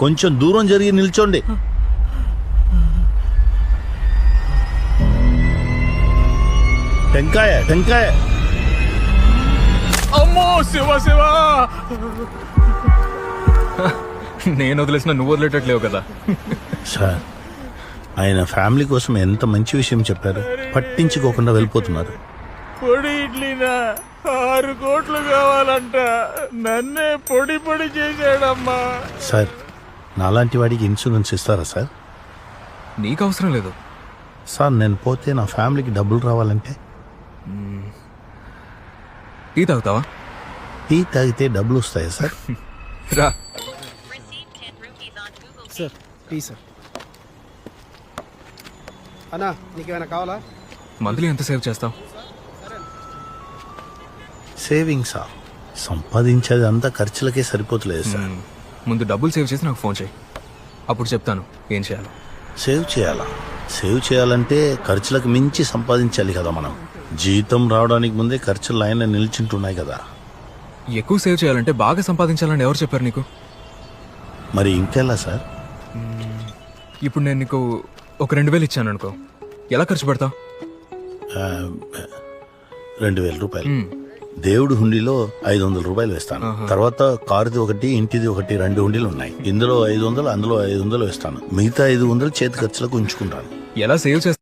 కొంచెం దూరం జరిగి నిల్చోండి. టెంకాయ టెంకాయ. అమ్మో శివ శివ, నేను వదిలేసిన నువ్వు వదిలేటట్లేవు కదా. సార్, ఆయన ఫ్యామిలీ కోసం ఎంత మంచి విషయం చెప్పారు, పట్టించుకోకుండా వెళ్ళిపోతున్నారు. పొడి ఇడ్లీనా 6 కోట్లు కావాలంట, నన్నే పొడి పొడి చేశాడమ్మా. సార్, నాలాంటి వాడికి ఇన్సూరెన్స్ ఇస్తారా సార్? నీకు అవసరం లేదు సార్, నేను పోతే నా ఫ్యామిలీకి డబ్బులు రావాలంటే? టీ తాగుతావా? టీ తాగితే డబ్బులు వస్తాయా సార్? రా. Sir tea sir. అన్నా నీకేమైనా కావాలా? మంత్లీ ఎంత సేవ్ చేస్తావు? సేవింగ్సా? సంపాదించేది అంతా ఖర్చులకే సరిపోతులేదు సార్. ముందు డబ్బులు సేవ్ చేసి నాకు ఫోన్ చేయి, అప్పుడు చెప్తాను ఏం చేయాలో. సేవ్ చేయాలా? సేవ్ చేయాలంటే ఖర్చులకు మించి సంపాదించాలి కదా మనం. జీతం రావడానికి ముందే ఖర్చులు లైన్లో నిల్చుంటున్నాయి కదా. ఎక్కువ సేవ్ చేయాలంటే బాగా సంపాదించాలని ఎవరు చెప్పారు నీకు? మరి ఇంకెలా సార్? ఇప్పుడు నేను నీకు ఒక 2,000 ఇచ్చాను అనుకో, ఎలా ఖర్చు పెడతావు? 2,000 రూపాయలు. దేవుడి హుండీలో 500 రూపాయలు వేస్తాను. తర్వాత కారుది ఒకటి, ఇంటిది ఒకటి, 2 హుండీలు ఉన్నాయి. ఇందులో 500, అందులో 500 వేస్తాను. మిగతా 500 చేతి ఖర్చులకు ఉంచుకుంటాను. ఎలా సేవ్ చేస్తావు?